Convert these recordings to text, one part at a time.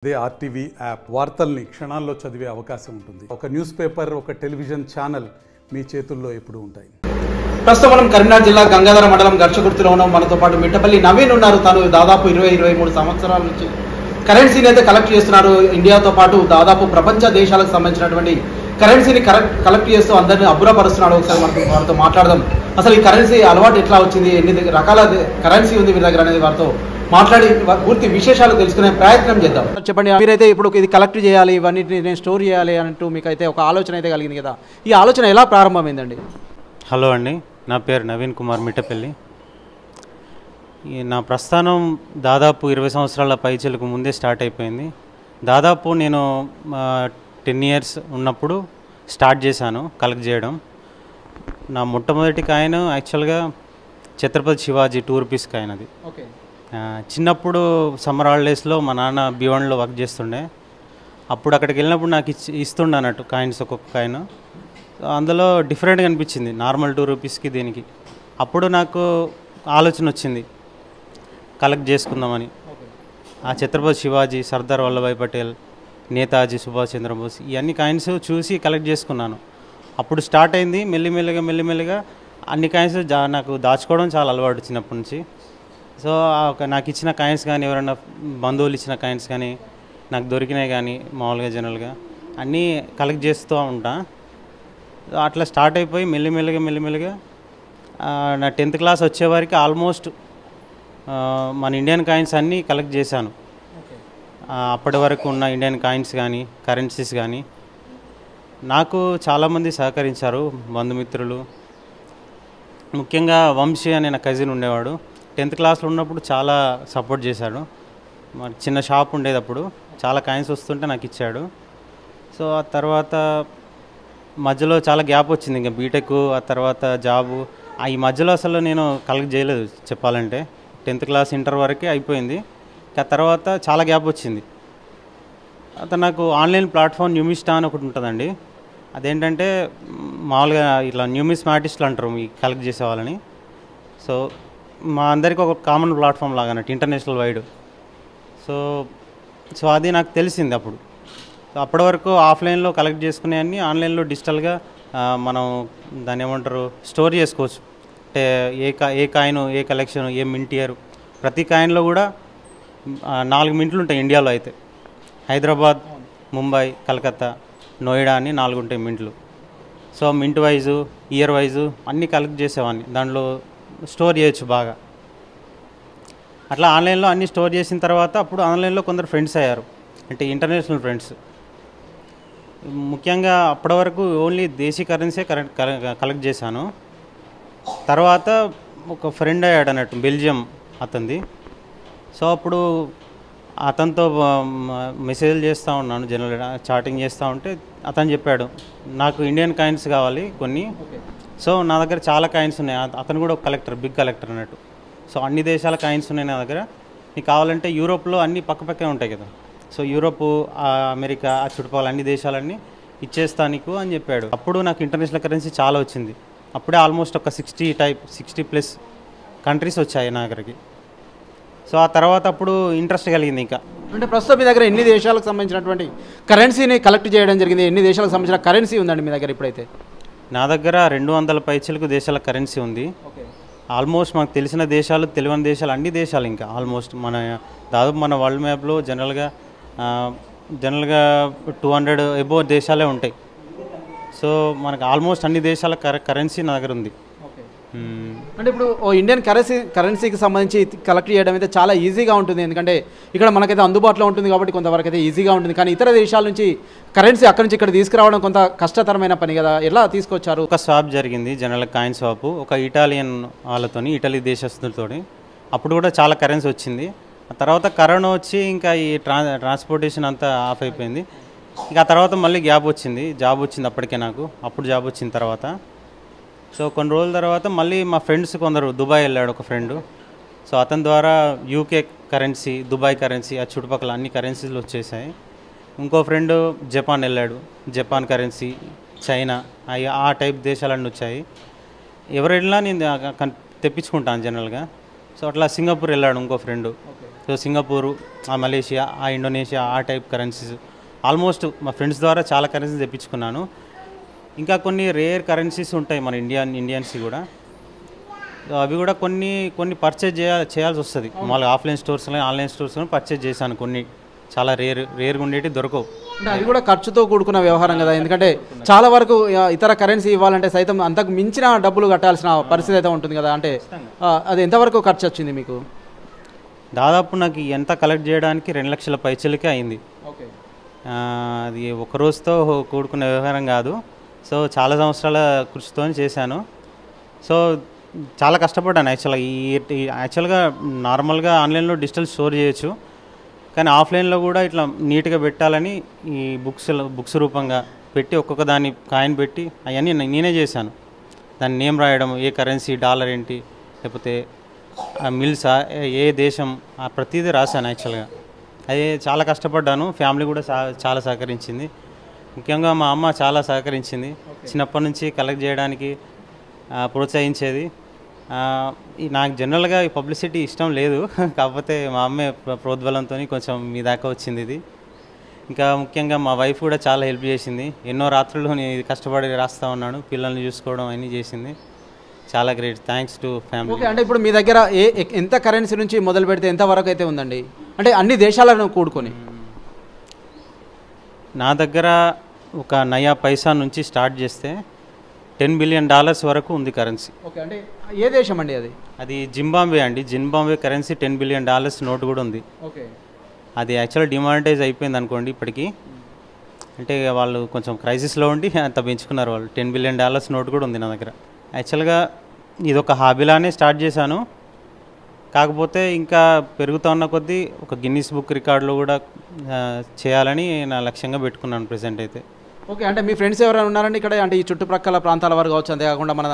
అదే RTV app వార్తల్ని క్షణాల్లో చదివే అవకాశం ఉంటుంది. ఒక న్యూస్ పేపర్, ఒక టెలివిజన్ ఛానల్ మీ చేతుల్లో ఎప్పుడూ ఉంటాయి. ప్రస్తుతం మనం కరీంనగర్ జిల్లా గంగాధర మండలం గర్చకుర్తిలో ఉన్నాం. మనతో పాటు మిట్టపల్లి నవీన్ ఉన్నారు. తను దాదాపు 20-23 సంవత్సరాల నుంచి కరెన్సీని అయితే కలెక్ట్ చేస్తున్నారు. ఇండియాతో పాటు దాదాపు ప్రపంచ దేశాలకు సంబంధించినటువంటి కరెన్సీని కలెక్ట్ చేస్తూ అందరినీ అబ్బురపరుస్తున్నాడు. ఒకసారి మనతో వారితో మాట్లాడదాం. అసలు ఈ కరెన్సీ అలవాటు ఎట్లా వచ్చింది, ఎన్ని రకాల కరెన్సీ ఉంది మీ దగ్గర అనేది వారితో మాట్లాడి పూర్తి విశేషాలు తెలుసుకునే ప్రయత్నం చేద్దాం. చెప్పండి, మీరైతే ఇప్పుడు ఇది కలెక్ట్ చేయాలి, ఇవన్నీ నేను స్టోర్ చేయాలి అంటూ మీకు అయితే ఒక ఆలోచన అయితే కలిగింది కదా, ఈ ఆలోచన ఎలా ప్రారంభమైందండి? హలో అండి, నా పేరు నవీన్ కుమార్ మిట్టపల్లి. నా ప్రస్థానం దాదాపు 20 సంవత్సరాల పైచలకు ముందే స్టార్ట్ అయిపోయింది. దాదాపు నేను 10 years ఉన్నప్పుడు స్టార్ట్ చేశాను కలెక్ట్ చేయడం. నా మొట్టమొదటి కాయిన్ యాక్చువల్గా ఛత్రపతి శివాజీ 2 రూపీస్ కాయిన్. అది ఓకే. చిన్నప్పుడు సమ్మర్ హాలిడేస్లో మా నాన్న B1లో వర్క్ చేస్తుండే. అప్పుడు అక్కడికి వెళ్ళినప్పుడు నాకు ఇస్తుండే అన్నట్టు కాయిన్స్, ఒక్కొక్క కాయిన్. అందులో డిఫరెంట్గా అనిపించింది నార్మల్ 2 రూపీస్కి దీనికి. అప్పుడు నాకు ఆలోచన వచ్చింది కలెక్ట్ చేసుకుందామని. ఆ ఛత్రపతి శివాజీ, సర్దార్ వల్లభాయ్ పటేల్, నేతాజీ సుభాష్ చంద్రబోస్, ఇవన్నీ కాయిన్స్ చూసి కలెక్ట్ చేసుకున్నాను. అప్పుడు స్టార్ట్ అయింది. మెల్లిమెల్లిగా అన్ని కాయిన్స్ నాకు దాచుకోవడం చాలా అలవాటు చిన్నప్పటి నుంచి. సో నాకు ఇచ్చిన కాయిన్స్ కానీ, ఎవరైనా బంధువులు ఇచ్చిన కాయిన్స్ కానీ, నాకు దొరికినాయి కానీ మామూలుగా జనరల్గా అన్నీ కలెక్ట్ చేస్తూ ఉంటా. అట్లా స్టార్ట్ అయిపోయి మెల్లిమెల్లిగా నా 10th క్లాస్ వచ్చేవారికి ఆల్మోస్ట్ మన ఇండియన్ కాయిన్స్ అన్నీ కలెక్ట్ చేశాను. అప్పటి వరకు ఉన్న ఇండియన్ కాయిన్స్ కానీ, కరెన్సీస్ కానీ. నాకు చాలామంది సహకరించారు, బంధుమిత్రులు. ముఖ్యంగా వంశీ అనే నా కజిన్ ఉండేవాడు. 10th క్లాస్లో ఉన్నప్పుడు చాలా సపోర్ట్ చేశాడు. మరి చిన్న షాప్ ఉండేది, అప్పుడు చాలా కాయిన్స్ వస్తుంటే నాకు ఇచ్చాడు. సో ఆ తర్వాత మధ్యలో చాలా గ్యాప్ వచ్చింది, ఇంకా బీటెక్, ఆ తర్వాత జాబు. ఈ మధ్యలో అసలు నేను కలెక్ట్ చేయలేదు చెప్పాలంటే. 10th క్లాస్ ఇంటర్ వరకే అయిపోయింది. ఆ తర్వాత చాలా గ్యాప్ వచ్చింది. అతను నాకు ఆన్లైన్ ప్లాట్ఫామ్ న్యూమిస్టా అని ఒకటి ఉంటుందండి. అదేంటంటే మామూలుగా ఇట్లా న్యూమిస్మాటిస్టులు అంటారు ఈ కలెక్ట్ చేసే వాళ్ళని. సో మా అందరికీ ఒక కామన్ ప్లాట్ఫామ్ లాగా అన్నట్టు, ఇంటర్నేషనల్ వైడ్. సో అది నాకు తెలిసింది అప్పుడు. అప్పటి వరకు ఆఫ్లైన్లో కలెక్ట్ చేసుకునేవన్నీ ఆన్లైన్లో డిజిటల్గా మనం దాన్ని ఏమంటారు స్టోర్ చేసుకోవచ్చు. అంటే ఏ కాయిన్, ఏ కలెక్షన్, ఏ మింట్ ఇయర్, ప్రతి కాయిన్లో కూడా 4 మింట్లు ఉంటాయి ఇండియాలో అయితే. హైదరాబాద్, ముంబై, కలకత్తా, నోయిడా అని 4 ఉంటాయి మింట్లు. So mint wise, year wise అన్నీ కలెక్ట్ చేసేవాడిని. దాంట్లో స్టోర్ చేయొచ్చు బాగా. అట్లా ఆన్లైన్లో అన్నీ స్టోర్ చేసిన తర్వాత అప్పుడు ఆన్లైన్లో కొందరు ఫ్రెండ్స్ అయ్యారు, అంటే ఇంటర్నేషనల్ ఫ్రెండ్స్. ముఖ్యంగా అప్పటి వరకు ఓన్లీ దేశీ కరెన్సీ కలెక్ట్ చేశాను. తర్వాత ఒక ఫ్రెండ్ అయ్యాడు అన్నట్టు, బెల్జియం అతనిది. సో అప్పుడు అతనితో మెసేజ్లు చేస్తూ ఉన్నాను, జనరల్గా చాటింగ్ చేస్తూ ఉంటే అతను చెప్పాడు నాకు ఇండియన్ కాయిన్స్ కావాలి కొన్ని. సో నా దగ్గర చాలా కాయిన్స్ ఉన్నాయి. అతను కూడా ఒక కలెక్టర్, బిగ్ కలెక్టర్ అన్నట్టు. సో అన్ని దేశాల కాయిన్స్ ఉన్నాయి నా దగ్గర. నీకు కావాలంటే యూరోప్లో అన్నీ పక్కపక్కే ఉంటాయి కదా, సో యూరోపు, అమెరికా, ఆ చుట్టుపక్కల అన్ని దేశాలన్నీ ఇచ్చేస్తా నీకు అని చెప్పాడు. అప్పుడు నాకు ఇంటర్నేషనల్ కరెన్సీ చాలా వచ్చింది. అప్పుడే ఆల్మోస్ట్ ఒక 60+ కంట్రీస్ వచ్చాయి నా దగ్గరికి. సో ఆ తర్వాత అప్పుడు ఇంట్రెస్ట్ కలిగింది ఇంకా. అంటే ప్రస్తుతం మీ దగ్గర ఎన్ని దేశాలకు సంబంధించినటువంటి కరెన్సీని కలెక్ట్ చేయడం జరిగింది? ఎన్ని దేశాలకు సంబంధించిన కరెన్సీ ఉందండి మీ దగ్గర ఇప్పుడైతే? నా దగ్గర 200 పైచలకు దేశాల కరెన్సీ ఉంది. ఆల్మోస్ట్ మాకు తెలిసిన దేశాలు, తెలియని దేశాలు, అన్ని దేశాలు ఇంకా ఆల్మోస్ట్ దాదాపు మన వరల్డ్ మ్యాప్లో జనరల్గా 200 అబోవ్ దేశాలే ఉంటాయి. సో మనకు ఆల్మోస్ట్ అన్ని దేశాల కరెన్సీ నా దగ్గర ఉంది. అంటే ఇప్పుడు ఇండియన్ కరెన్సీకి సంబంధించి కలెక్ట్ చేయడం అయితే చాలా ఈజీగా ఉంటుంది, ఎందుకంటే ఇక్కడ మనకైతే అందుబాటులో ఉంటుంది కాబట్టి కొంతవరకు అయితే ఈజీగా ఉంటుంది. కానీ ఇతర దేశాల నుంచి కరెన్సీ అక్కడి నుంచి ఇక్కడ తీసుకురావడం కొంత కష్టతరమైన పని కదా, ఎలా తీసుకొచ్చారు? ఒక స్వాప్ జరిగింది, జనరల్ కాయిన్ స్వాప్, ఒక ఇటాలియన్ వాళ్ళతోని, ఇటలీ దేశస్తులతో. అప్పుడు కూడా చాలా కరెన్సీ వచ్చింది. ఆ తర్వాత కరోనా వచ్చి ఇంకా ఈ ట్రాన్స్పోర్టేషన్ అంతా ఆఫ్ అయిపోయింది. ఇంకా ఆ తర్వాత మళ్ళీ జాబ్ వచ్చింది అప్పటికే నాకు. అప్పుడు జాబ్ వచ్చిన తర్వాత సో కొన్ని రోజుల తర్వాత మళ్ళీ మా ఫ్రెండ్స్ కొందరు దుబాయ్ వెళ్ళాడు ఒక ఫ్రెండు. సో అతని ద్వారా UK కరెన్సీ, దుబాయ్ కరెన్సీ, ఆ చుట్టుపక్కల అన్ని కరెన్సీలు వచ్చేసాయి. ఇంకో ఫ్రెండు జపాన్ వెళ్ళాడు, జపాన్ కరెన్సీ, చైనా, ఆ టైప్ దేశాలన్నీ వచ్చాయి. ఎవరు వెళ్ళినా నేను తెప్పించుకుంటాను జనరల్గా. సో అట్లా సింగపూర్ వెళ్ళాడు ఇంకో ఫ్రెండ్. సో సింగపూరు, ఆ మలేషియా, ఆ ఇండోనేషియా, ఆ టైప్ కరెన్సీస్ ఆల్మోస్ట్ మా ఫ్రెండ్స్ ద్వారా చాలా కరెన్సీస్ తెప్పించుకున్నాను. ఇంకా కొన్ని రేర్ కరెన్సీస్ ఉంటాయి మన ఇండియన్స్ కూడా. అవి కూడా కొన్ని పర్చేజ్ చేయాల్సి వస్తుంది. మామూలుగా ఆఫ్లైన్ స్టోర్స్లో ఆన్లైన్ స్టోర్స్లో పర్చేజ్ చేశాను. కొన్ని చాలా రేర్గా ఉండేవి దొరకవు. అంటే అది కూడా ఖర్చుతో కూడుకున్న వ్యవహారం కదా, ఎందుకంటే చాలా వరకు ఇతర కరెన్సీ ఇవ్వాలంటే సైతం అంతకు మించిన డబ్బులు కట్టాల్సిన పరిస్థితి అయితే ఉంటుంది కదా. అంటే అది ఎంతవరకు ఖర్చు వచ్చింది మీకు? దాదాపు నాకు ఎంత కలెక్ట్ చేయడానికి 2 లక్షల పైచలకే అయింది. అది ఒక రోజుతో కూడుకున్న వ్యవహారం కాదు. సో చాలా సంవత్సరాల కృషితో చేశాను. సో చాలా కష్టపడ్డాను యాక్చువల్గా నార్మల్గా ఆన్లైన్లో డిజిటల్ స్టోర్ చేయొచ్చు, కానీ ఆఫ్లైన్లో కూడా ఇట్లా నీట్గా పెట్టాలని ఈ బుక్స్ రూపంగా పెట్టి ఒక్కొక్క దాన్ని కాయిన్ పెట్టి అవన్నీ నేనే చేశాను. దాని నేమ్ రాయడం, ఏ కరెన్సీ, డాలర్ ఏంటి, లేకపోతే మిల్సా, ఏ దేశం, ప్రతిదీ రాశాను యాక్చువల్గా. అది చాలా కష్టపడ్డాను. ఫ్యామిలీ కూడా చాలా సహకరించింది. ముఖ్యంగా మా అమ్మ చాలా సహకరించింది. చిన్నప్పటి నుంచి కలెక్ట్ చేయడానికి ప్రోత్సహించేది. నాకు జనరల్గా ఈ పబ్లిసిటీ ఇష్టం లేదు, కాకపోతే మా అమ్మే ప్రోద్బలంతో కొంచెం మీ దాకా వచ్చింది ఇది. ఇంకా ముఖ్యంగా మా వైఫ్ కూడా చాలా హెల్ప్ చేసింది. ఎన్నో రాత్రులు నేను కష్టపడి రాస్తూ ఉన్నాను, పిల్లల్ని చూసుకోవడం అన్నీ చేసింది. చాలా great, thanks to family. Okay, అంటే ఇప్పుడు మీ దగ్గర ఎంత కరెన్సీ నుంచి మొదలు పెడితే ఎంత వరకు అయితే ఉందండి? అంటే అన్ని దేశాలను కూడుకొని. నా దగ్గర ఒక నయా పైసా నుంచి స్టార్ట్ చేస్తే $10 బిలియన్ వరకు ఉంది కరెన్సీ. ఓకే, అంటే ఏ దేశం అండి అది? అది జింబాబ్వే అండి. జింబాబ్వే కరెన్సీ $10 బిలియన్ నోట్ కూడా ఉంది. ఓకే, అది యాక్చువల్గా డిమానిటైజ్ అయిపోయింది అనుకోండి ఇప్పటికీ. అంటే వాళ్ళు కొంచెం క్రైసిస్లో ఉండి అంత పెంచుకున్నారు వాళ్ళు. $10 బిలియన్ నోట్ కూడా ఉంది నా దగ్గర. యాక్చువల్గా ఇది ఒక హాబీలానే స్టార్ట్ చేశాను, కాకపోతే ఇంకా పెరుగుతూ ఉన్న కొద్దీ ఒక గిన్నిస్ బుక్ రికార్డులో కూడా చేయాలని నా లక్ష్యంగా పెట్టుకున్నాను ప్రెసెంట్ అయితే. ఓకే, అంటే మీ ఫ్రెండ్స్ ఎవరైనా ఉన్నారండి ఇక్కడ? అంటే ఈ చుట్టుప్రక్కల ప్రాంతాల వరకు కావచ్చు, అంతేకాకుండా మన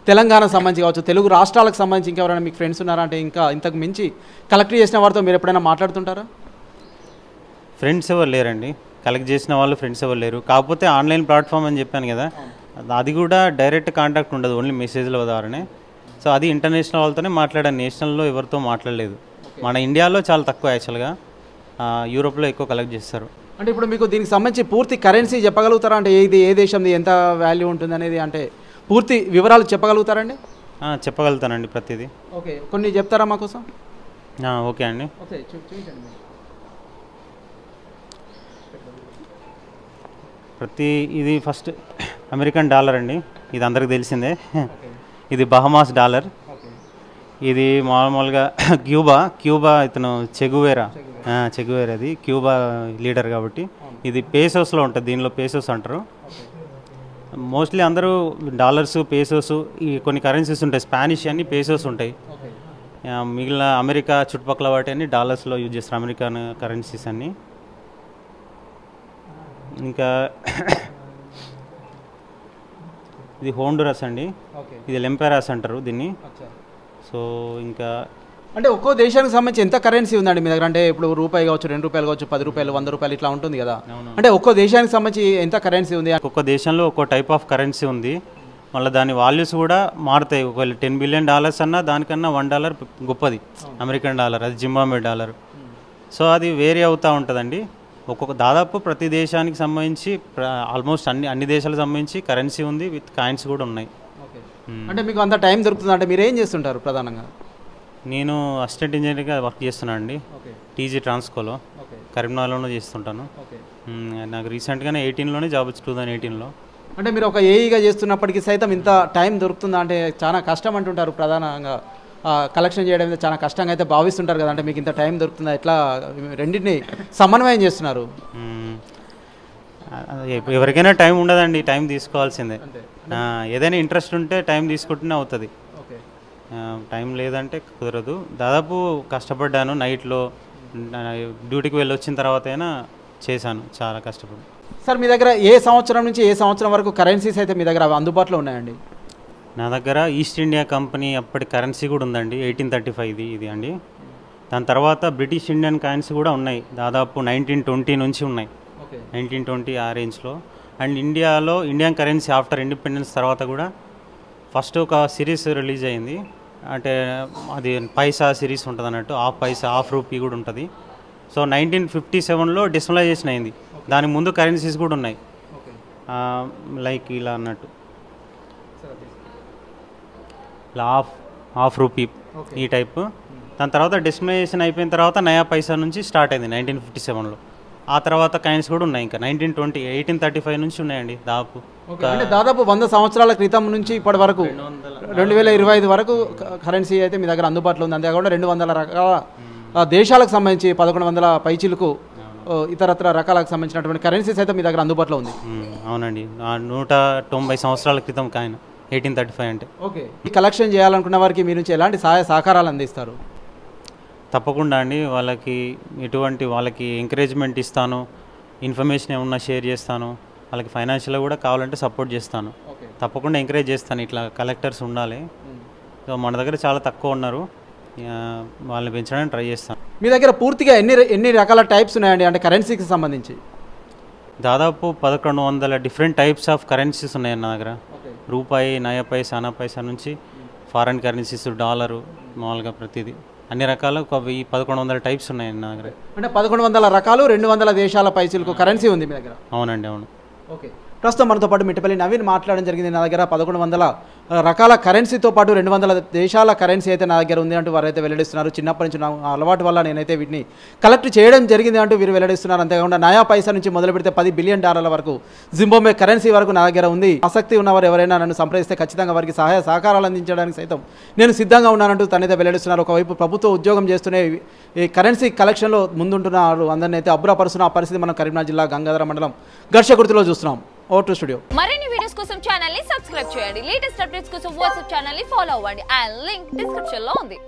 తెలంగాణకు సంబంధించి కావచ్చు, తెలుగు రాష్ట్రాలకు సంబంధించి ఇంకెవరైనా మీకు ఫ్రెండ్స్ ఉన్నారా? అంటే ఇంకా ఇంతకు మించి కలెక్ట్ చేసిన వారితో మీరు ఎప్పుడైనా మాట్లాడుతుంటారా? ఫ్రెండ్స్ ఎవరు లేరండి, కలెక్ట్ చేసిన వాళ్ళు ఫ్రెండ్స్ ఎవరు లేరు. కాకపోతే ఆన్లైన్ ప్లాట్ఫామ్ అని చెప్పాను కదా, అది కూడా డైరెక్ట్ కాంటాక్ట్ ఉండదు, ఓన్లీ మెసేజ్ల ద్వారానే. సో అది ఇంటర్నేషనల్ వాళ్ళతోనే మాట్లాడాను, నేషనల్లో ఎవరితో మాట్లాడలేదు. మన ఇండియాలో చాలా తక్కువ యాక్చువల్గా, యూరోప్లో ఎక్కువ కలెక్ట్ చేస్తారు. అంటే ఇప్పుడు మీకు దీనికి సంబంధించి పూర్తి కరెన్సీ చెప్పగలుగుతారా? అంటే ఇది ఏ దేశంది, ఎంత వాల్యూ ఉంటుంది అనేది, అంటే పూర్తి వివరాలు చెప్పగలుగుతారండి? చెప్పగలుగుతానండి ప్రతిదీ. ఓకే, కొన్ని చెప్తారా మా కోసం? ఓకే అండి. ఓకే, చూపించండి. ఇది ఫస్ట్ అమెరికన్ డాలర్ అండి, ఇది అందరికి తెలిసిందే. ఇది బహమాస్ డాలర్. ఇది మామూలుగా క్యూబా ఇతను చెగువేరా, అది క్యూబా లీడర్ కాబట్టి. ఇది పేసోస్లో ఉంటుంది, దీనిలో పేసోస్ అంటారు. మోస్ట్లీ అందరూ డాలర్స్, పేసోస్, ఈ కొన్ని కరెన్సీస్ ఉంటాయి, స్పానిష్ అన్ని పేసోస్ ఉంటాయి. మిగిలిన అమెరికా చుట్టుపక్కల వాటి అన్ని డాలర్స్లో యూజ్ చేస్తారు, అమెరికన్ కరెన్సీస్ అన్నీ. ఇంకా ఇది హోండురస్ అండి, ఇది లెంపెరాస్ అంటారు దీన్ని. సో ఇంకా అంటే ఒక్కో దేశానికి సంబంధించి ఎంత కరెన్సీ ఉందండి మీ దగ్గర? అంటే ఇప్పుడు రూపాయి కావచ్చు, ₹2 కావచ్చు, ₹10, ₹100 ఇట్లా ఉంటుంది కదా. అంటే ఒక్కో దేశానికి సంబంధించి ఎంత కరెన్సీ ఉంది? ఒక్కొక్క దేశంలో ఒక్కో టైప్ ఆఫ్ కరెన్సీ ఉంది. మళ్ళీ దాని వాల్యూస్ కూడా మారుతాయి. ఒకవేళ $10 బిలియన్ అన్నా దానికన్నా $1 గొప్పది అమెరికన్ డాలర్, అది జింబాబ్వే డాలర్. సో అది వేరీ అవుతూ ఉంటుందండి. దాదాపు ప్రతి దేశానికి సంబంధించి ఆల్మోస్ట్ అన్ని దేశాలకు సంబంధించి కరెన్సీ ఉంది, విత్ కాయిన్స్ కూడా ఉన్నాయి. అంటే మీకు అంత టైం దొరుకుతుంది అంటే మీరు ఏం చేస్తుంటారు ప్రధానంగా? నేను అసిస్టెంట్ ఇంజనీర్గా వర్క్ చేస్తున్నాను అండి, టీజీ ట్రాన్స్కోలో, కరీంనగర్లోనే చేస్తుంటాను. నాకు రీసెంట్గానే 18లోనే జాబ్ వచ్చి 2018లో. అంటే మీరు ఒక ఏఈగా చేస్తున్నప్పటికీ సైతం ఇంత టైం దొరుకుతుందా? అంటే చాలా కష్టం అంటుంటారు, ప్రధానంగా కలెక్షన్ చేయడం చాలా కష్టంగా అయితే భావిస్తుంటారు కదా. అంటే మీకు ఇంత టైం దొరుకుతుందా? ఎట్లా రెండింటిని సమన్వయం చేస్తున్నారు? ఎవరికైనా టైం ఉండదండి, టైం తీసుకోవాల్సిందే. ఏదైనా ఇంట్రెస్ట్ ఉంటే టైం తీసుకుంటూనే అవుతుంది, టైం లేదంటే కుదరదు. దాదాపు కష్టపడ్డాను, నైట్లో డ్యూటీకి వెళ్ళి వచ్చిన తర్వాత అయినా చేశాను, చాలా కష్టపడి. సార్ మీ దగ్గర ఏ సంవత్సరం నుంచి ఏ సంవత్సరం వరకు కరెన్సీస్ అయితే మీ దగ్గర అందుబాటులో ఉన్నాయండి? నా దగ్గర ఈస్ట్ ఇండియా కంపెనీ అప్పటి కరెన్సీ కూడా ఉందండి, 1835 ఇది అండి. దాని తర్వాత బ్రిటిష్ ఇండియన్ కాయిన్స్ కూడా ఉన్నాయి, దాదాపు 1920 నుంచి ఉన్నాయి, 1920 ఆ రేంజ్లో. అండ్ ఇండియాలో ఇండియన్ కరెన్సీ ఆఫ్టర్ ఇండిపెండెన్స్ తర్వాత కూడా ఫస్ట్ ఒక సిరీస్ రిలీజ్ అయింది, అంటే అది పైసా సిరీస్ ఉంటుంది అన్నట్టు, హాఫ్ పైసా హాఫ్ రూపీ కూడా ఉంటుంది. సో 1957లో డిస్మలైజేషన్ అయింది. దాని ముందు కరెన్సీస్ కూడా ఉన్నాయి, లైక్ ఇలా అన్నట్టు, ఇలా హాఫ్ రూపీ ఈ టైప్. దాని తర్వాత డిస్మలైజేషన్ అయిపోయిన తర్వాత నయా పైసా నుంచి స్టార్ట్ అయింది 1957లో. ఆ తర్వాత కాయిన్స్ కూడా ఉన్నాయి, ఇంకా 1835 నుంచి ఉన్నాయండి దాదాపు. అంటే దాదాపు 100 సంవత్సరాల క్రితం నుంచి ఇప్పటి వరకు 2025 వరకు కరెన్సీ అయితే మీ దగ్గర అందుబాటులో ఉంది. అంతేకాకుండా 200 రకాల దేశాలకు సంబంధించి 1100 పైచీలకు ఇతరత్ర రకాలకు సంబంధించినటువంటి కరెన్సీస్ అయితే మీ దగ్గర అందుబాటులో ఉంది. అవునండి, 190 సంవత్సరాల క్రితం కాయిన్ 1835 అంటే. ఓకే, ఈ కలెక్షన్ చేయాలనుకున్న వారికి మీ నుంచి ఎలాంటి సహాయ సహకారాలు అందిస్తారు? తప్పకుండా అండి, వాళ్ళకి ఎంకరేజ్మెంట్ ఇస్తాను, ఇన్ఫర్మేషన్ ఏమన్నా షేర్ చేస్తాను, వాళ్ళకి ఫైనాన్షియల్గా కూడా కావాలంటే సపోర్ట్ చేస్తాను. తప్పకుండా ఎంకరేజ్ చేస్తాను, ఇట్లా కలెక్టర్స్ ఉండాలి. సో మన దగ్గర చాలా తక్కువ ఉన్నారు, వాళ్ళని పెంచడానికి ట్రై చేస్తాను. మీ దగ్గర పూర్తిగా ఎన్ని రకాల టైప్స్ ఉన్నాయండి, అంటే కరెన్సీకి సంబంధించి? దాదాపు 1100 డిఫరెంట్ టైప్స్ ఆఫ్ కరెన్సీస్ ఉన్నాయండి నా దగ్గర. రూపాయి, నయా పైసా, అనా పైసా నుంచి ఫారెన్ కరెన్సీస్, డాలరు, మామూలుగా ప్రతిదీ అన్ని రకాల 1100 టైప్స్ ఉన్నాయండి నా దగ్గర. అంటే 1100 రకాలు 200 దేశాల పైసలకు కరెన్సీ ఉంది మీ దగ్గర? అవునండి, అవును. ఓకే, ప్రస్తుతం మనతో పాటు మిట్టపల్లి నవీన్ మాట్లాడడం జరిగింది. నా దగ్గర 1100 రకాల కరెన్సీతో పాటు 200 దేశాల కరెన్సీ అయితే నా దగ్గర ఉంది అంటూ వారైతే వెల్లడిస్తున్నారు. చిన్నప్పటి నుంచి నా అలవాటు వల్ల నేనైతే వీటిని కలెక్ట్ చేయడం జరిగింది అంటూ వీరు వెల్లడిస్తున్నారు. అంతేకాకుండా నయా పైసా నుంచి మొదలు పెడితే $10 బిలియన్ వరకు జింబాబ్వే కరెన్సీ వరకు నా దగ్గర ఉంది. ఆసక్తి ఉన్నవారు ఎవరైనా నన్ను సంప్రదిస్తే ఖచ్చితంగా వారికి సహాయ సహకారాలు అందించడానికి సైతం నేను సిద్ధంగా ఉన్నానంటూ తనైతే వెల్లడిస్తున్నారు. ఒకవైపు ప్రభుత్వ ఉద్యోగం చేస్తూనే ఈ కరెన్సీ కలెక్షన్లో ముందుంటున్నారు, అందరినీ అయితే అబ్బురపరుస్తున్న ఆ పరిస్థితి మనం కరీంనగర్ జిల్లా గంగాధర మండలం ఘర్షకుర్తిలో చూస్తున్నాం. Over to studio. మరిన్ని వీడియోస్ కోసం ఛానల్ ని సబ్స్క్రైబ్ చేయండి. లేటెస్ట్ అప్డేట్స్ కోసం వాట్సాప్ ఛానల్ ని ఫాలో అవ్వండి. ఆ లింక్ డిస్క్రిప్షన్ లో ఉంది.